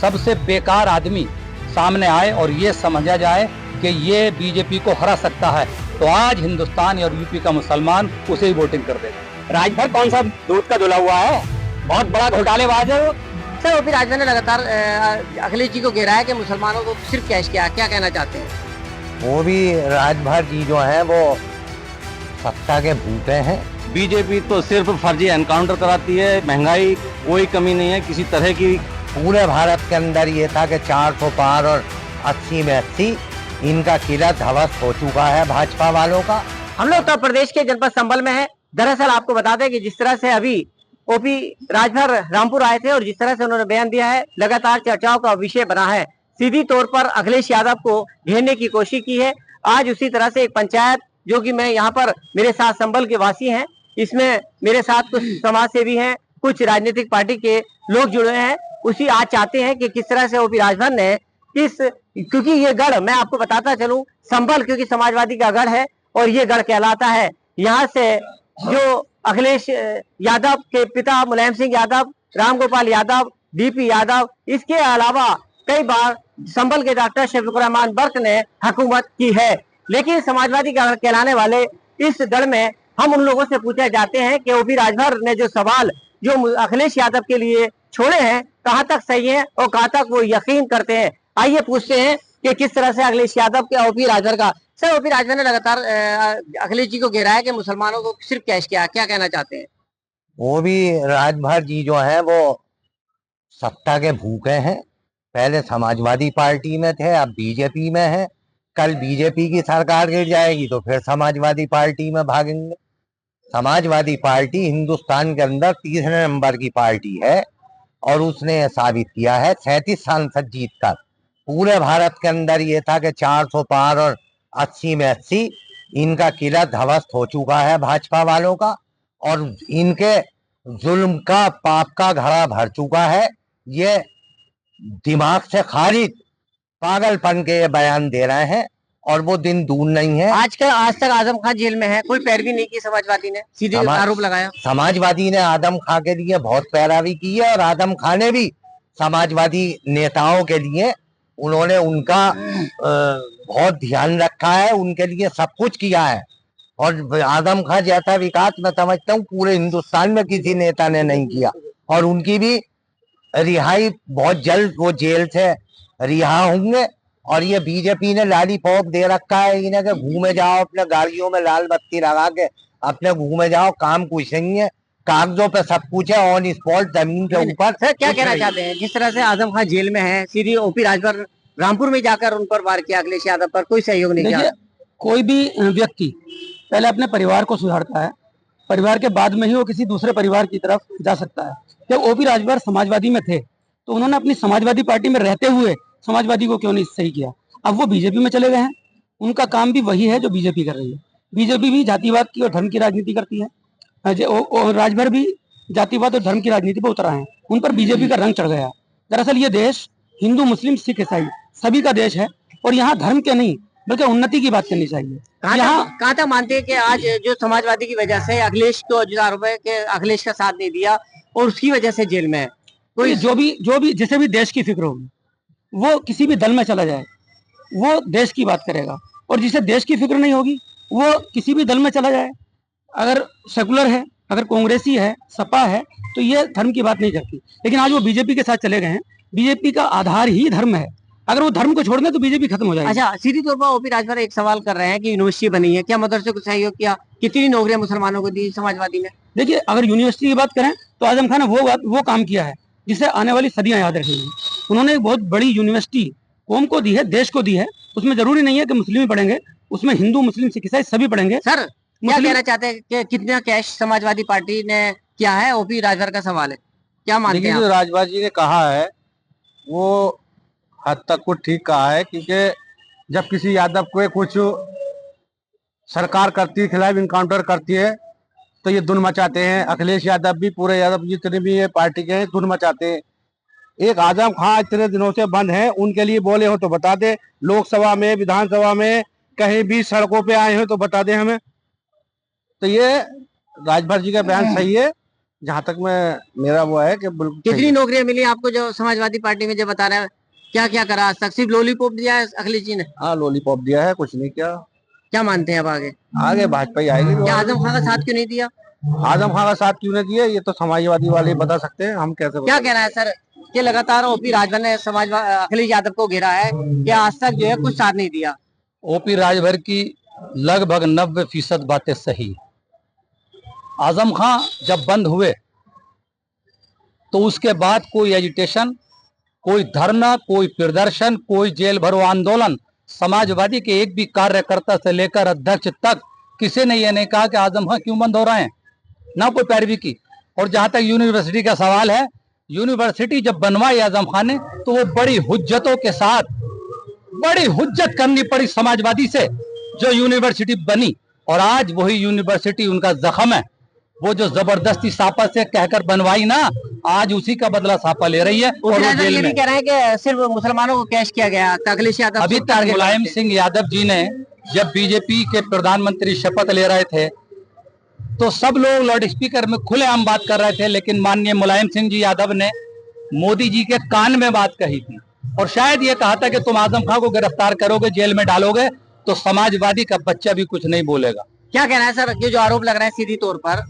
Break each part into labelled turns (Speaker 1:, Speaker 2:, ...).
Speaker 1: सबसे बेकार आदमी सामने आए और ये समझा जाए कि ये बीजेपी को हरा सकता है, तो आज हिंदुस्तान और यूपी का मुसलमान उसे ही वोटिंग कर देगा।
Speaker 2: राजभर कौन सा दूध का धुला हुआ है, बहुत बड़ा घोटालेबाज है वो।
Speaker 3: सर ओपी राजभर ने लगातार अखिलेश जी को घेरा है कि मुसलमानों को सिर्फ कैश किया, क्या कहना चाहते हैं?
Speaker 4: वो भी राजभर जी जो है वो सत्ता के भूखे हैं।
Speaker 5: बीजेपी तो सिर्फ फर्जी एनकाउंटर कराती है, महंगाई कोई कमी नहीं है किसी तरह की।
Speaker 4: पूरे भारत के अंदर ये था कि 400 पार और 80 में 80, इनका किला ध्वस्त हो चुका है भाजपा वालों का।
Speaker 3: हम लोग उत्तर प्रदेश के जनपद संभल में है। दरअसल आपको बता दें कि जिस तरह से अभी ओपी राजभर रामपुर आए थे और जिस तरह से उन्होंने बयान दिया है, लगातार चर्चाओं का विषय बना है। सीधी तौर पर अखिलेश यादव को घेरने की कोशिश की है। आज उसी तरह से एक पंचायत, जो कि मैं यहाँ पर मेरे साथ संभल के वासी हैं, इसमें मेरे साथ कुछ समाज सेवी हैं, कुछ राजनीतिक पार्टी के लोग जुड़े हैं। उसी आज चाहते हैं कि किस तरह से ओपी राजभर ने क्योंकि ये गढ़, मैं आपको बताता चलूं, संभल क्योंकि समाजवादी का गढ़ है और ये गढ़ कहलाता है। यहाँ से जो अखिलेश यादव के पिता मुलायम सिंह यादव, रामगोपाल यादव, डीपी यादव, इसके अलावा कई बार संभल के डॉक्टर शफीकुर रहमान बर्क ने हुकूमत की है। लेकिन समाजवादी का कहलाने वाले इस गढ़ में हम उन लोगों से पूछे जाते हैं कि ओपी राजभर ने जो सवाल जो अखिलेश यादव के लिए छोड़े हैं, कहाँ तक सही है और कहाँ तक वो यकीन करते हैं। आइए पूछते हैं कि किस तरह से अखिलेश यादव के ओपी राजभर का। सर ओपी राजभर ने लगातार अखिलेश जी को घेरा है कि मुसलमानों को सिर्फ कैश किया, क्या कहना चाहते हैं?
Speaker 4: वो भी राजभर जी जो है वो सत्ता के भूखे हैं। पहले समाजवादी पार्टी में थे, अब बीजेपी में है। कल बीजेपी की सरकार गिर जाएगी तो फिर समाजवादी पार्टी में भागेंगे। समाजवादी पार्टी हिंदुस्तान के अंदर तीसरे नंबर की पार्टी है और उसने साबित किया है 37 सांसद जीतकर। पूरे भारत के अंदर ये था कि 400 पार और 80 में 80, इनका किला ध्वस्त हो चुका है भाजपा वालों का और इनके जुल्म का, पाप का घड़ा भर चुका है। ये दिमाग से खारिज पागलपन के ये बयान दे रहे हैं और वो दिन दूर नहीं है।
Speaker 3: आज तक आजम खान जेल में है, कोई पैरवी नहीं की समाजवादी ने, सीधे आरोप लगाया।
Speaker 4: समाजवादी ने आदम खान के लिए बहुत पैरवी की है और आदम खान ने भी समाजवादी नेताओं के लिए उन्होंने उनका बहुत ध्यान रखा है, उनके लिए सब कुछ किया है। और आदम खान जैसा विकास मैं समझता हूँ पूरे हिंदुस्तान में किसी नेता ने नहीं किया। और उनकी भी रिहाई बहुत जल्द, वो जेल से रिहा होंगे। और ये बीजेपी ने लॉलीपॉप दे रखा है इन्हें कि घूमे जाओ अपने गाड़ियों में लाल बत्ती लगा के, अपने घूमे जाओ, काम कुछ नहीं है, कागजों पे सब कुछ है, ऑन स्पॉट जमीन के ऊपर।
Speaker 3: सर क्या कहना चाहते हैं, जिस तरह से आजम खान जेल में है, सीधी ओपी राजभर रामपुर में जाकर उन पर वार किया, अखिलेश यादव पर कोई सहयोग नहीं किया?
Speaker 1: कोई भी व्यक्ति पहले अपने परिवार को सुधारता है, परिवार के बाद में ही वो किसी दूसरे परिवार की तरफ जा सकता है। जब ओपी राजभर समाजवादी में थे तो उन्होंने अपनी समाजवादी पार्टी में रहते हुए समाजवादी को क्यों नहीं सही किया? अब वो बीजेपी में चले गए हैं, उनका काम भी वही है जो बीजेपी कर रही है। बीजेपी भी जातिवाद की और धर्म की राजनीति करती है, राजभर भी जातिवाद और धर्म की राजनीति पर उतर आए हैं, उन पर बीजेपी का रंग चढ़ गया। दरअसल ये देश हिंदू, मुस्लिम, सिख, ईसाई सभी का देश है और यहाँ धर्म के नहीं बल्कि उन्नति की बात करनी चाहिए।
Speaker 3: कहाँ तक मानते हैं कि आज जो समाजवादी की वजह से अखिलेश को जो आरोप है कि अखिलेश का साथ नहीं दिया और उसकी वजह से जेल में है?
Speaker 1: कोई जो भी जिसे भी देश की फिक्र होगी वो किसी भी दल में चला जाए, वो देश की बात करेगा। और जिसे देश की फिक्र नहीं होगी वो किसी भी दल में चला जाए, अगर सेकुलर है, अगर कांग्रेसी है, सपा है, तो ये धर्म की बात नहीं करती। लेकिन आज वो बीजेपी के साथ चले गए हैं। बीजेपी का आधार ही धर्म है, अगर वो धर्म को छोड़ दें तो बीजेपी खत्म हो जाएगी।
Speaker 3: अच्छा, सीधी तौर पर ओपी राजभर एक सवाल कर रहे हैं कि यूनिवर्सिटी बनी है, क्या मदरसे को सहयोग किया? कितनी नौकरियां मुसलमानों को दी समाजवादी ने?
Speaker 1: देखिए, अगर यूनिवर्सिटी की बात करें तो आजम खान ने वो काम किया है जिसे आने वाली सदियां याद रखेंगी। उन्होंने एक बहुत बड़ी यूनिवर्सिटी कौम को दी है, देश को दी है। उसमें जरूरी नहीं है कि मुस्लिम ही पढ़ेंगे, उसमें हिंदू, मुस्लिम, सिख, ईसाई सभी पढ़ेंगे।
Speaker 3: सर क्या कहना चाहते हैं कि कितना कैश समाजवादी पार्टी ने किया है? ओपी राजभर का सवाल है, क्या मानते हैं?
Speaker 5: जो राजभर जी ने कहा है वो हद तक कुछ ठीक कहा है, क्योंकि जब किसी यादव को कुछ सरकार करती है, खिलाफ इनकाउंटर करती है, तो ये धुन मचाते हैं। अखिलेश यादव भी, पूरे यादव जितने भी ये पार्टी के हैं, धुन मचाते हैं। एक आजम खान इतने दिनों से बंद हैं, उनके लिए बोले हो तो बता दे, लोकसभा में, विधानसभा में, कहीं भी सड़कों पे आए हो तो बता दे हमें। तो ये राजभर जी का बयान सही है जहाँ तक मेरा वो है कि बिल्कुल
Speaker 3: कितनी नौकरियां मिली आपको जो समाजवादी पार्टी में जो बता रहे हैं? क्या क्या करा आज तक? सिर्फ लॉलीपॉप दिया है अखिलेश जी ने?
Speaker 5: हाँ लॉलीपॉप दिया है, कुछ नहीं किया।
Speaker 3: क्या मानते हैं अब आगे?
Speaker 5: आगे भाजपा ही आएगी।
Speaker 3: क्या आजम खान का साथ क्यों नहीं दिया?
Speaker 5: आजम खान का साथ क्यों नहीं दिया, ये तो समाजवादी वाले ही बता सकते हैं, हम कैसे
Speaker 3: क्या कहना है सर कि लगातार ओपी राजभर ने अखिलेश यादव को घेरा है कि आज तक जो है कुछ साथ नहीं दिया?
Speaker 1: ओपी राजभर की लगभग 90% बातें सही। आजम खां जब बंद हुए तो उसके बाद कोई एजिटेशन, कोई धरना, कोई प्रदर्शन, कोई जेल भरो आंदोलन, समाजवादी के एक भी कार्यकर्ता से लेकर अध्यक्ष तक किसी ने यह नहीं कहा कि आजम खां क्यों बंद हो रहे हैं, ना कोई पैरवी की। और जहां तक यूनिवर्सिटी का सवाल है, यूनिवर्सिटी जब बनवाई आजम खान ने तो वो बड़ी हुज्जतों के साथ, बड़ी हुज्जत करनी पड़ी समाजवादी से जो यूनिवर्सिटी बनी। और आज वही यूनिवर्सिटी उनका जख्म है। वो जो जबरदस्ती सापा से कहकर बनवाई ना, आज उसी का बदला सापा ले रही है। और वो जेल
Speaker 3: ये भी
Speaker 1: में।
Speaker 3: कह रहे हैं कि सिर्फ मुसलमानों को कैश किया गया, अखिलेश यादव
Speaker 1: अभी तक मुलायम सिंह यादव जी ने जब बीजेपी के प्रधानमंत्री शपथ ले रहे थे तो सब लोग लाउड स्पीकर में खुलेआम बात कर रहे थे, लेकिन माननीय मुलायम सिंह जी यादव ने मोदी जी के कान में बात कही थी और शायद ये कहा था कि तुम आजम खां को गिरफ्तार करोगे, जेल में डालोगे तो समाजवादी का बच्चा भी कुछ नहीं बोलेगा।
Speaker 3: क्या कहना है सर, ये जो आरोप लग रहा है सीधी तौर पर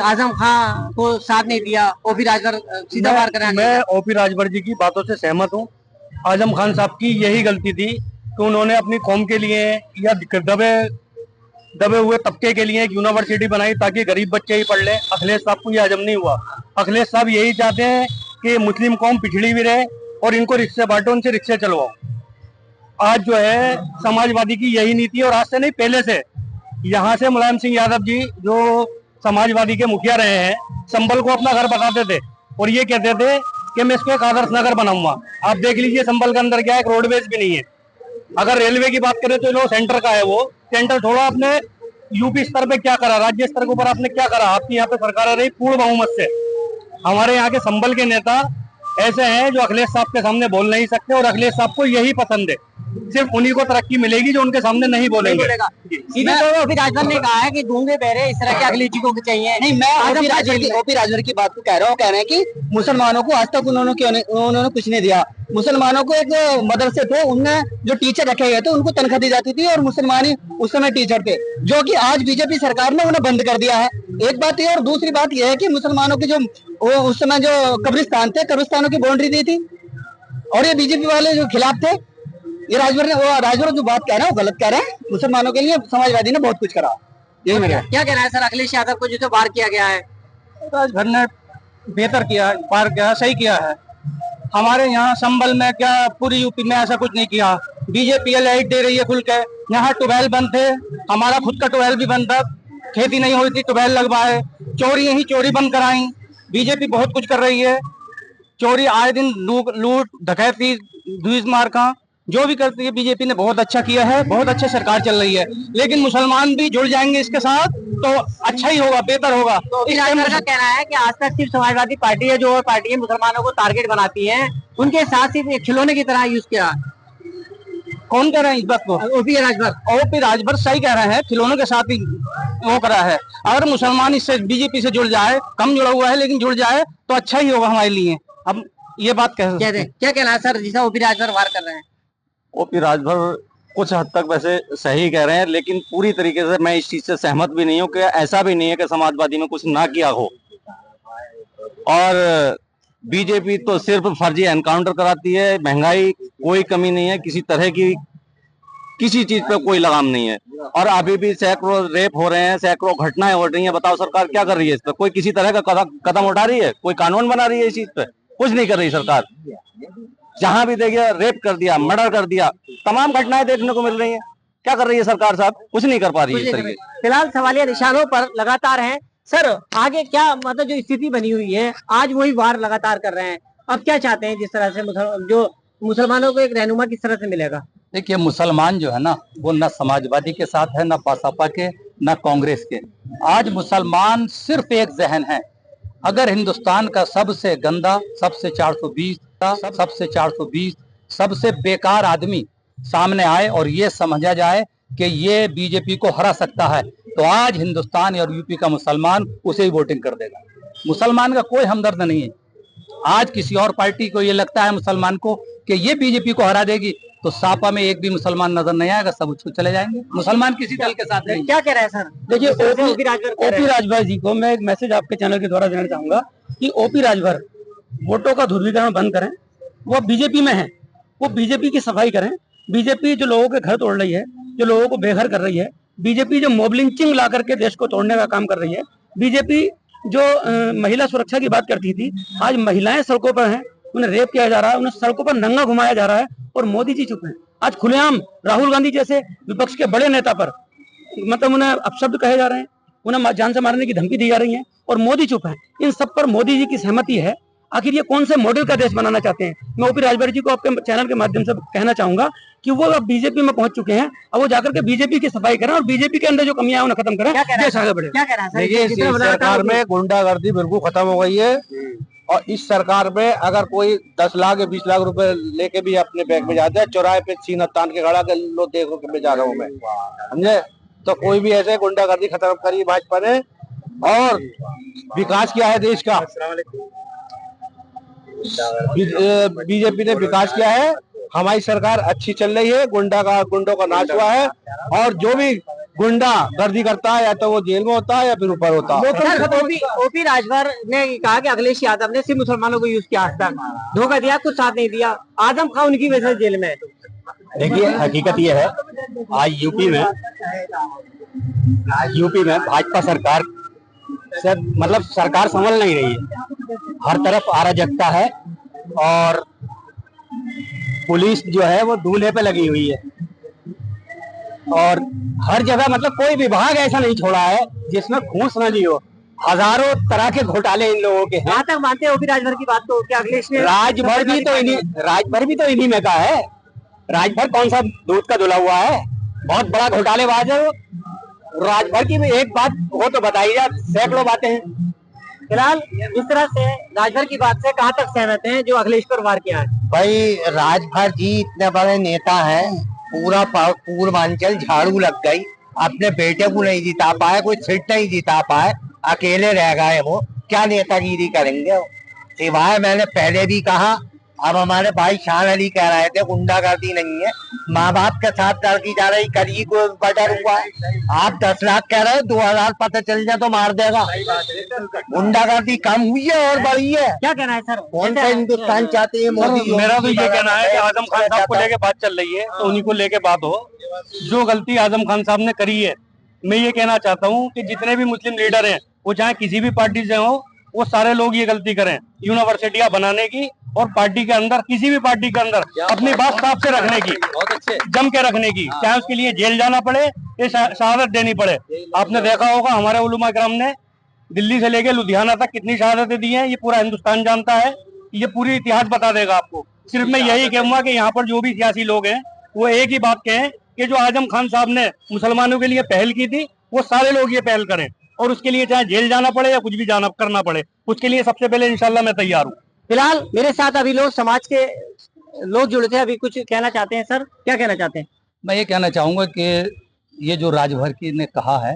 Speaker 3: आजम खां को साथ नहीं दिया, ओपी राजभर सीधा वार कर रहे हैं?
Speaker 5: मैं ओपी राजभर जी की बातों से सहमत हूँ। आजम खान साहब की यही गलती थी कि उन्होंने अपनी कौम के लिए या दबे हुए तबके के लिए एक यूनिवर्सिटी बनाई ताकि गरीब बच्चे ही पढ़ लें। अखिलेश साहब को यह हजम नहीं हुआ। अखिलेश साहब यही चाहते हैं कि मुस्लिम कौम पिछड़ी भी रहे और इनको रिक्शे बांटो, उनसे रिक्शे चलवाओ। आज जो है समाजवादी की यही नीति, और आज से नहीं पहले से। यहाँ से मुलायम सिंह यादव जी जो समाजवादी के मुखिया रहे हैं, संभल को अपना घर बताते थे और ये कहते थे कि मैं इसको एक आदर्श नगर बनाऊंगा। आप देख लीजिए संभल के अंदर क्या है, एक रोडवेज भी नहीं है। अगर रेलवे की बात करें तो जो सेंटर का है, वो सेंटर छोड़ो, आपने यूपी स्तर पे क्या करा, राज्य स्तर के ऊपर आपने क्या करा? आपकी यहाँ पे सरकार रही पूर्ण बहुमत से। हमारे यहाँ के संभल के नेता ऐसे हैं जो अखिलेश साहब के सामने बोल नहीं सकते और अखिलेश साहब को यही पसंद है, सिर्फ उन्हीं को तरक्की मिलेगी जो उनके सामने नहीं बोलेंगे।
Speaker 3: सीधे तौर पर ओपी राजभर ने कहा है कि गूंगे बहरे इस तरह के अखिलेश जी को चाहिए।
Speaker 1: नहीं, मैं ओपी राजभर की बात को कह रहा हूँ। कह रहे हैं कि मुसलमानों को आज तक उन्होंने कुछ नहीं दिया। मुसलमानों को एक मदरसे थे, उनमें जो टीचर रखे गए थे उनको तनख्वाह दी जाती थी और मुसलमान ही उस समय टीचर थे, जो कि आज बीजेपी सरकार ने उन्हें बंद कर दिया है। एक बात ये, और दूसरी बात यह है कि मुसलमानों के जो उस समय जो कब्रिस्तान थे, कब्रिस्तानों की बाउंड्री दी थी और ये बीजेपी वाले जो खिलाफ थे। ये राजभर जो बात कह रहे हैं वो गलत कह रहे हैं। मुसलमानों के लिए समाजवादी ने बहुत कुछ करा। यही मेरा
Speaker 3: क्या कहना है सर, अखिलेश यादव को जिसे वार किया गया है?
Speaker 1: राजभर ने बेहतर किया, पार किया, सही किया है। हमारे यहाँ संभल में क्या, पूरी यूपी में ऐसा कुछ नहीं किया। बीजेपी लाइट दे रही है खुल के। यहाँ ट्यूबवेल बंद थे, हमारा खुद का ट्यूबवेल भी बंद था, खेती नहीं हुई थी, ट्यूबवेल लगवाए। चोरी ही चोरी बंद कराई। बीजेपी बहुत कुछ कर रही है। चोरी आए दिन, लूट डकैती, दूज मारका जो भी करती है बीजेपी ने बहुत अच्छा किया है। बहुत अच्छी सरकार चल रही है, लेकिन मुसलमान भी जुड़ जाएंगे इसके साथ तो अच्छा ही होगा, बेहतर होगा।
Speaker 3: तो इस टाइम का कहना है कि आज तक सिर्फ समाजवादी पार्टी है जो और पार्टी मुसलमानों को टारगेट बनाती है, उनके साथ सिर्फ एक खिलौने की तरह यूज किया।
Speaker 1: कौन कह रहे हैं इस बात को?
Speaker 3: ओपी राजभर।
Speaker 1: ओपी राजभर सही कह रहे हैं, खिलौनों के साथ ही वो करा है। अगर मुसलमान इससे बीजेपी से जुड़ जाए, कम जुड़ा हुआ है लेकिन जुड़ जाए तो अच्छा ही होगा हमारे लिए। अब ये बात क्या
Speaker 3: कहना है सर, जिसे ओपी राजभर वार कर रहे हैं?
Speaker 5: ओपी राजभर कुछ हद तक वैसे सही कह रहे हैं, लेकिन पूरी तरीके से मैं इस चीज से सहमत भी नहीं हूँ कि ऐसा भी नहीं है कि समाजवादी में कुछ ना किया हो। और बीजेपी तो सिर्फ फर्जी एनकाउंटर कराती है, महंगाई कोई कमी नहीं है, किसी तरह की किसी चीज पे कोई लगाम नहीं है। और अभी भी सैकड़ों रेप हो रहे हैं, सैकड़ों घटनाएं हो रही हैं। बताओ सरकार क्या कर रही है इस पर? कोई किसी तरह का कदम उठा रही है? कोई कानून बना रही है इस चीज पे? कुछ नहीं कर रही सरकार। जहां भी देखिए रेप कर दिया, मर्डर कर दिया, तमाम घटनाएं देखने को मिल रही हैं। क्या कर रही है सरकार साहब? कुछ नहीं कर पा रही है इस तरीके।
Speaker 3: फिलहाल सवालिया निशानों पर लगातार हैं। सर आगे क्या, मतलब जो स्थिति बनी हुई है, आज वही वार लगातार कर रहे हैं, अब क्या चाहते हैं? जिस तरह से जो मुसलमानों को एक रहनुमा किस तरह से मिलेगा?
Speaker 1: देखिए, मुसलमान जो है ना, वो न समाजवादी के साथ है, न बसपा के, न कांग्रेस के। आज मुसलमान सिर्फ एक जहन है। अगर हिंदुस्तान का सबसे गंदा, सबसे 420, सबसे बेकार आदमी सामने आए और ये समझा जाए कि ये बीजेपी को हरा सकता है, तो आज हिंदुस्तान और यूपी का मुसलमान उसे ही वोटिंग कर देगा।
Speaker 6: मुसलमान का कोई हमदर्द नहीं है। आज किसी और पार्टी को ये लगता है मुसलमान को कि ये बीजेपी को हरा देगी, तो सापा में एक भी मुसलमान नजर नहीं आएगा, सब उसको चले जाएंगे। मुसलमान किसी दल के साथ नहीं।
Speaker 3: क्या कह रहे हैं सर?
Speaker 1: देखिए
Speaker 3: ओपी राजभर कह रहे
Speaker 1: ओपी
Speaker 3: हैं।
Speaker 1: राजभर जी को मैं एक मैसेज आपके चैनल के द्वारा देना चाहूंगा कि ओपी राजभर वोटों का ध्रुवीकरण बंद करें। वो बीजेपी में है, वो बीजेपी की सफाई करें। बीजेपी जो लोगों के घर तोड़ रही है, जो लोगों को बेघर कर रही है, बीजेपी जो मॉब लिंचिंग ला करके देश को तोड़ने का काम कर रही है, बीजेपी जो महिला सुरक्षा की बात करती थी, आज महिलाएं सड़कों पर हैं, उन्हें रेप किया जा रहा है, उन्हें सड़कों पर नंगा घुमाया जा रहा है, और मोदी जी चुप हैं। आज खुलेआम राहुल गांधी जैसे विपक्ष के बड़े नेता पर मतलब उन्हें अपशब्द कहे जा रहे हैं, उन्हें जान से मारने की धमकी दी जा रही है, और मोदी चुप है। इन सब पर मोदी जी की सहमति है। आखिर ये कौन से मॉडल का देश बनाना चाहते हैं? मैं ओपी राजभर जी को आपके चैनल के माध्यम से कहना चाहूंगा कि वो अब बीजेपी में पहुंच चुके हैं, अब वो जाकर के बीजेपी की सफाई करें और बीजेपी के अंदर जो कमियां हैं उन्हें खत्म करें।
Speaker 3: क्या कह रहे
Speaker 1: देश आगे बढ़े।
Speaker 3: क्या कह रहा है सर?
Speaker 5: देखिए,
Speaker 3: जितना
Speaker 5: इस
Speaker 3: बड़ा
Speaker 5: सरकार
Speaker 3: काम-
Speaker 5: में गुंडागर्दी बिल्कुल खत्म हो गई है, और इस सरकार में अगर कोई 10 लाख या 20 लाख रुपए लेके भी अपने बैंक में जाते हैं, चौराहे पे सीना तान के खड़ा के लो देखो कि मैं जा रहा हूँ मैं, समझे? तो कोई भी ऐसे गुंडागर्दी खत्म करी भाजपा ने, और विकास किया है देश का। बीजेपी ने विकास किया है, हमारी सरकार अच्छी चल रही है, गुंडों का नाश हुआ है, और जो भी गुंडा गर्दी करता है या तो वो जेल में होता है या फिर ऊपर होता है।
Speaker 3: सर, ओपी राजभर ने कहा कि अखिलेश यादव ने सिर्फ मुसलमानों को यूज किया, आज तक धोखा दिया, कुछ साथ नहीं दिया। आजम खान उनकी वजह से जेल में है।
Speaker 2: देखिए, हकीकत ये है, आज यूपी में भाजपा सरकार से मतलब सरकार संभल नहीं रही है। हर तरफ अराजकता है, और पुलिस जो है वो दूल्हे पे लगी हुई है, और हर जगह मतलब कोई विभाग ऐसा नहीं छोड़ा है जिसमें घूस न ली हो। हजारों तरह के घोटाले इन लोगों के हैं।
Speaker 3: यहाँ तक मानते हैं ओपी राजभर की बात को कि अखिलेश ने
Speaker 2: राजभर भी तो इन्हीं में का है। राजभर कौन सा दूध का धुला हुआ है? बहुत बड़ा घोटालेबाज है वो। राजभर की भी एक बात हो तो बताइए आप, सैकड़ों बातें हैं।
Speaker 3: फिलहाल इस तरह से राजभर की बात से कहाँ तक सहमत हैं जो अखिलेश पर वार किया है?
Speaker 4: भाई राजभर जी इतने बड़े नेता हैं, पूरा पूर्वांचल झाड़ू लग गई, अपने बेटे को नहीं जिता पाए, कोई सीट नहीं जिता पाए, अकेले रह गए। वो क्या नेतागिरी करेंगे? सिवाय मैंने पहले भी कहा, अब हमारे भाई शान अली कह रहे थे गुंडागर्दी नहीं है, माँ बाप के साथ लड़की जा रही, करी को बटर हुआ है। आप 10 लाख कह रहे हो, 2000 पता चल जाए तो मार देगा। गुंडागर्दी कम हुई है और बढ़ी है।
Speaker 3: क्या कहना है सर?
Speaker 4: कौन सा हिंदुस्तान चाहते हैं मोदी?
Speaker 6: मेरा तो ये कहना है कि आजम खान साहब को लेके बात चल रही है, तो उन्हीं को लेके बात हो। जो गलती आजम खान साहब ने करी है, मैं ये कहना चाहता हूँ कि जितने भी मुस्लिम लीडर हैं, वो चाहे किसी भी पार्टी से हो, वो सारे लोग ये गलती करें, यूनिवर्सिटियां बनाने की, और पार्टी के अंदर, किसी भी पार्टी के अंदर अपनी बात साफ से रखने की, जम के रखने की, चाहे उसके लिए जेल जाना पड़े या शहादत देनी पड़े। आपने देखा होगा हमारे उलमा किराम ने दिल्ली से लेकर लुधियाना तक कितनी शहादतें दी हैं, ये पूरा हिंदुस्तान जानता है, ये पूरी इतिहास बता देगा आपको। सिर्फ मैं यही कहूंगा कि यहाँ पर जो भी सियासी लोग हैं, वो एक ही बात कहें कि जो आजम खान साहब ने मुसलमानों के लिए पहल की थी, वो सारे लोग ये पहल करें, और उसके लिए चाहे जेल जाना पड़े या कुछ भी करना पड़े, उसके लिए सबसे पहले इंशाल्लाह मैं तैयार हूँ।
Speaker 3: फिलहाल मेरे साथ अभी लोग समाज के लोग जुड़े थे, अभी कुछ कहना चाहते हैं। सर, क्या कहना चाहते हैं?
Speaker 6: मैं ये कहना चाहूंगा कि ये जो राजभर की ने कहा है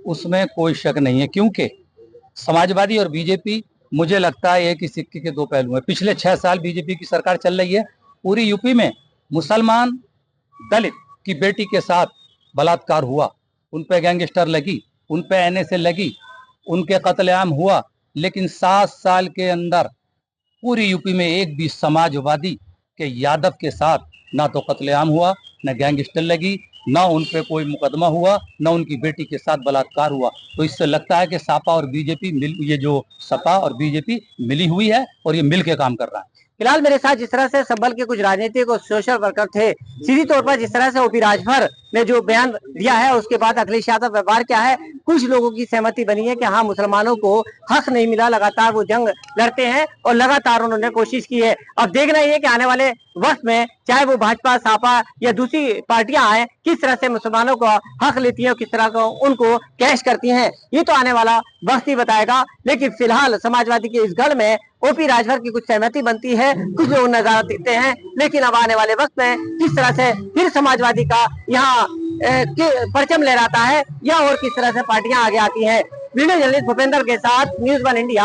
Speaker 6: उसमें कोई शक नहीं है, क्योंकि समाजवादी और बीजेपी, मुझे लगता है एक ही सिक्के के दो पहलू हैं। पिछले 6 साल बीजेपी की सरकार चल रही है, पूरी यूपी में मुसलमान दलित की बेटी के साथ बलात्कार हुआ, उन पे गैंगस्टर लगी, उन पे एनएसए लगी, उनके कत्लेआम हुआ, लेकिन 7 साल के अंदर पूरी यूपी में एक भी समाजवादी के यादव के साथ ना तो कत्लेआम हुआ, न गैंगस्टर लगी, न उन पे कोई मुकदमा हुआ, न उनकी बेटी के साथ बलात्कार हुआ। तो इससे लगता है कि सपा और बीजेपी ये जो सपा और बीजेपी मिली हुई है और ये मिल के काम कर रहा है।
Speaker 3: फिलहाल मेरे साथ जिस तरह से संभल के कुछ राजनीतिक और सोशल वर्कर थे, सीधी तौर पर जिस तरह से ओपी राजभर ने जो बयान दिया है, उसके बाद अखिलेश यादव व्यवहार क्या है, कुछ लोगों की सहमति बनी है कि हाँ, मुसलमानों को हक नहीं मिला, लगातार वो जंग लड़ते हैं और लगातार उन्होंने कोशिश की है। अब देखना ये कि आने वाले वक्त में चाहे वो भाजपा, सपा या दूसरी पार्टियां आए, किस तरह से मुसलमानों को हक लेती है और किस तरह को उनको कैश करती हैं, ये तो आने वाला वक्त ही बताएगा। लेकिन फिलहाल समाजवादी के इस गढ़ में ओपी राजभर की कुछ सहमति बनती है, कुछ लोग नजारा देते हैं, लेकिन अब आने वाले वक्त में किस तरह से फिर समाजवादी का यहाँ परचम लहराता है या और किस तरह से पार्टियां आगे आती हैं, वीडियो जर्नलिस्ट भूपेंद्र के साथ न्यूज़ 1 इंडिया।